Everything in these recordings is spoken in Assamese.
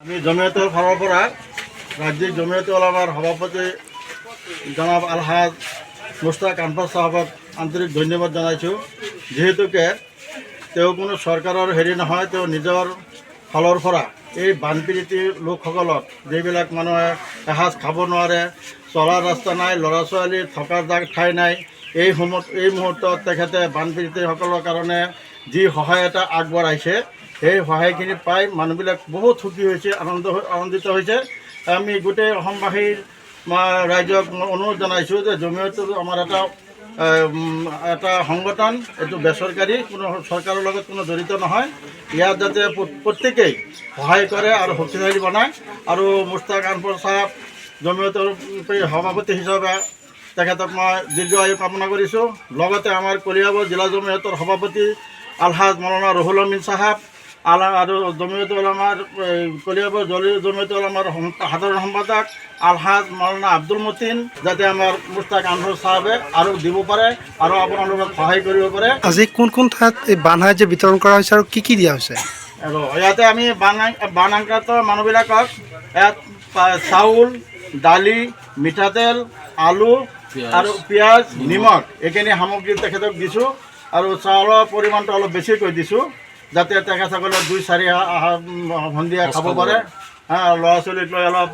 আমি জমিয়তুল ফালাৰ পৰা ৰাজ্যিক জমিয়তুল উলামাৰ সভাপতি জনাব আলহাজ মুস্তাক আনফাৰ সাহেবক আন্তৰিক ধন্যবাদ জনাইছোঁ। যিহেতুকে তেওঁ কোনো চৰকাৰৰ হেৰি নহয়, তেওঁ নিজৰ ফালৰ পৰা এই বানপীড়িত লোকসকলক, যিবিলাক মানুহে এসাঁজ খাব নোৱাৰে, চলাৰ ৰাস্তা নাই, ল'ৰা ছোৱালী থকাৰ ঠাই নাই, এই মুহূৰ্তত তেখেতে বানপীড়িতসকলৰ কাৰণে যি সহায় এটা আগবঢ়াইছে, সেই সহায়খিনি পাই মানুহবিলাক বহুত সুখী হৈছে, আনন্দিত হৈছে। আমি গোটেই অসমবাসীৰ ৰাইজক অনুৰোধ জনাইছোঁ যে জমিয়তটো আমাৰ এটা সংগঠন, এইটো বেচৰকাৰী, কোনো চৰকাৰৰ লগত কোনো জড়িত নহয়। ইয়াত যাতে প্ৰত্যেকেই সহায় কৰে আৰু শক্তিশালী বনায়। আৰু মুস্তাক আনফাৰ চাহাব জমিয়তৰ সভাপতি হিচাপে তেখেতক মই দীৰ্ঘ আয়ু কামনা কৰিছোঁ। লগতে আমাৰ কলিয়াবৰ জিলা জমিয়তৰ সভাপতি আলহাজ মৌলানা ৰুহুল আমিন চাহাব আৰু জমিয়তুল উলামাৰ কলিয়াবৰ জমিয়তুল উলামাৰ সাধাৰণ সম্পাদক আলহাজ মৌলানা আব্দুল মতিন, যাতে আমাৰ মুস্তাক আনফাৰ চাহাবে আৰু দিব পাৰে আৰু আপোনালোকক সহায় কৰিব পাৰে। আজি কোন কোন ঠাইত এই বান সাহায্য বিতৰণ কৰা হৈছে আৰু কি দিয়া হৈছে? আৰু ইয়াতে আমি বান আক্ৰান্ত মানুহবিলাকক ইয়াত চাউল, দালি, মিঠাতেল, আলু আৰু পিঁয়াজ, নিমখ এইখিনি সামগ্ৰী তেখেতক দিছোঁ। আৰু চাউলৰ পৰিমাণটো অলপ বেছিকৈ দিছোঁ, যাতে তেখেতসকলে 2-4 সন্ধিয়া খাব পাৰে, ল'ৰা ছোৱালীক লৈ অলপ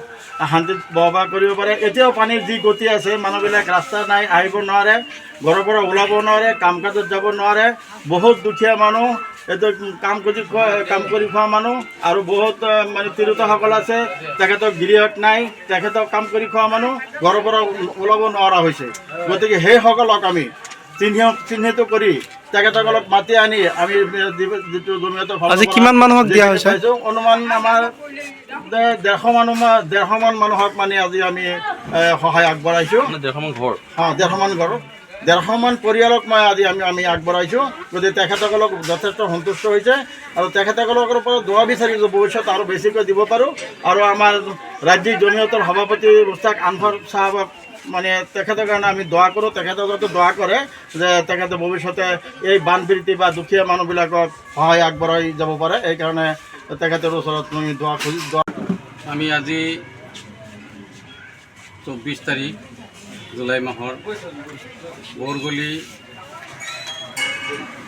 শান্তিত বসবাস কৰিব পাৰে। এতিয়াও পানীৰ যি গতি আছে, মানুহবিলাক ৰাস্তা নাই, আহিব নোৱাৰে, ঘৰৰ পৰা ওলাব নোৱাৰে, কাম কাজত যাব নোৱাৰে। বহুত দুখীয়া মানুহ, এইটো কাম কৰি খোৱা মানুহ, আৰু বহুত মানে তিৰোতাসকল আছে, তেখেতক গিৰিহঁত নাই, তেখেতক কাম কৰি খোৱা মানুহ ঘৰৰ পৰা ওলাব নোৱাৰা হৈছে। গতিকে সেইসকলক আমি চিহ্নিত কৰি তেখেতসকলক মাতি আনি আমি যিটো জমিয়তৰ আজি কিমান মানুহক দিয়া হৈছে? অনুমান আমাৰ 150 মান মানুহক মানে আজি আমি সহায় আগবঢ়াইছোঁ। 150 মান পৰিয়ালক আমি আগবঢ়াইছোঁ। গতিকে তেখেতসকলক যথেষ্ট সন্তুষ্ট হৈছে আৰু তেখেতসকলৰ পৰা দোৱা বিচাৰিছোঁ ভৱিষ্যত আৰু বেছিকৈ দিব পাৰোঁ। আৰু আমাৰ ৰাজ্যিক জমিয়তৰ সভাপতি মুস্তাক আনফাৰ চাহাবক মানে তেখেতৰ কাৰণে আমি দোৱা কৰোঁ, তেখেতসকলকে দোৱা কৰে যে তেখেতে ভৱিষ্যতে এই বানপীড়িত বা দুখীয়া মানুহবিলাকক সহায় আগবঢ়াই যাব পাৰে। এইকাৰণে তেখেতৰ ওচৰত আমি দোৱা কৰি আমি আজি 24 তাৰিখ জুলাই মাহৰ বৰগলি,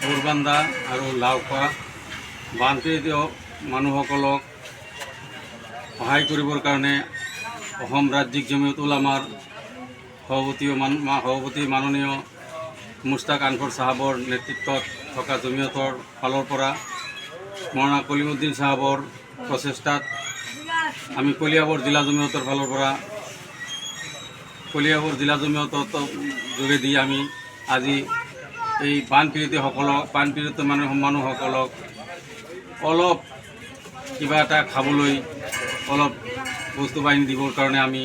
উৰবান্দা আৰু লাওখোৱা বানপীড়িত মানুহসকলক সহায় কৰিবৰ কাৰণে অসম ৰাজ্যিক জমিয়তুল উলামাৰ সভাপতি মাননীয় মুস্তাক আনফাৰ চাহাবৰ নেতৃত্বত থকা জমিয়তৰ ফালৰ পৰা মৌলানা কলিমুদ্দিন চাহাবৰ প্ৰচেষ্টাত আমি কলিয়াবৰ জিলা জমিয়তৰ ফালৰ পৰা কলিয়াবৰ জিলা জমিয়তৰ যোগেদি আমি আজি এই বানপীড়িত মানুহসকলক অলপ কিবা এটা খাবলৈ অলপ বস্তু বাহিনী দিবৰ কাৰণে আমি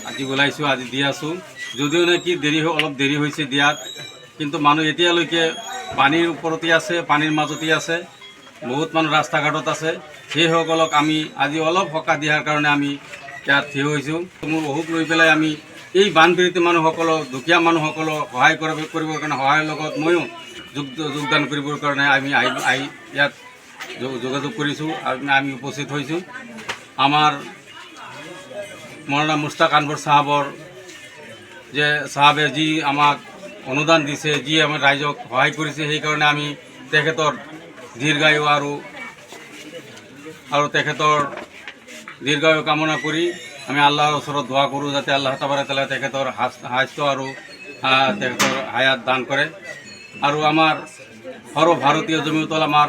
আজি ওলাইছোঁ, আজি দি আছোঁ। যদিও নেকি অলপ দেৰি হৈছে দিয়াত, কিন্তু মানুহ এতিয়ালৈকে পানীৰ ওপৰতে আছে, পানীৰ মাজতে আছে, বহুত মানুহ ৰাস্তা ঘাটত আছে। সেইসকলক আমি আজি অলপ সকাহ দিয়াৰ কাৰণে আমি ইয়াত থিয় হৈছোঁ। মোৰ অসুখ লৈ পেলাই আমি এই বানপীড়িত মানুহসকলক, দুখীয়া মানুহসকলক সহায় কৰিবৰ কাৰণে সহায়ৰ লগত ময়ো যোগদান কৰিবৰ কাৰণে আমি আহি ইয়াত যোগাযোগ কৰিছোঁ, আমি উপস্থিত হৈছোঁ। আমাৰ মৌলানা মুস্তাক আনফাৰ চাহাবে যি আমাক অনুদান দিছে, যি আমাৰ ৰাইজক সহায় কৰিছে, সেইকাৰণে আমি তেখেতৰ দীৰ্ঘায়ু আৰু তেখেতৰ দীৰ্ঘায়ু কামনা কৰি আমি আল্লাহৰ ওচৰত দোৱা কৰোঁ, যাতে আল্লাহ তাবাৰক তাআলা তেখেতৰ স্বাস্থ্য আৰু তেখেতৰ হায়াত দান কৰে। আৰু আমাৰ সৰ্বভাৰতীয় জমিয়তুল উলামাৰ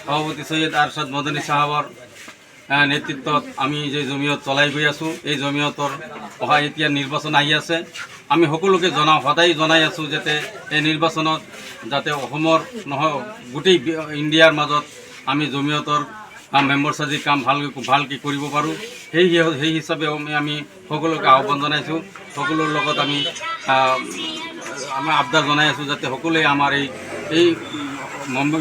সভাপতি সৈয়দ আৰশ্বাদ মদনী চাহাবৰ নেতৃত্বত আমি যে জমিয়ত চলাই গৈ আছোঁ, এই জমিয়তৰ এতিয়া নিৰ্বাচন আহি আছে। আমি সকলোকে সদায় জনাই আছোঁ যাতে এই নিৰ্বাচনত যাতে অসমৰ নহয় গোটেই ইণ্ডিয়াৰ মাজত আমি জমিয়তৰ মেম্বাৰ চাজি কাম ভালকৈ কৰিব পাৰোঁ। সেই হিচাপে আমি সকলোকে আহ্বান জনাইছোঁ। সকলোৰ লগত আমি আবদাৰ জনাই আছোঁ যাতে সকলোৱে আমাৰ এই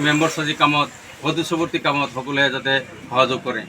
মেম্বাৰ চাজি কামত, সদস্যৱৰ্তী কামত সকলোৱে যাতে সহযোগ কৰে।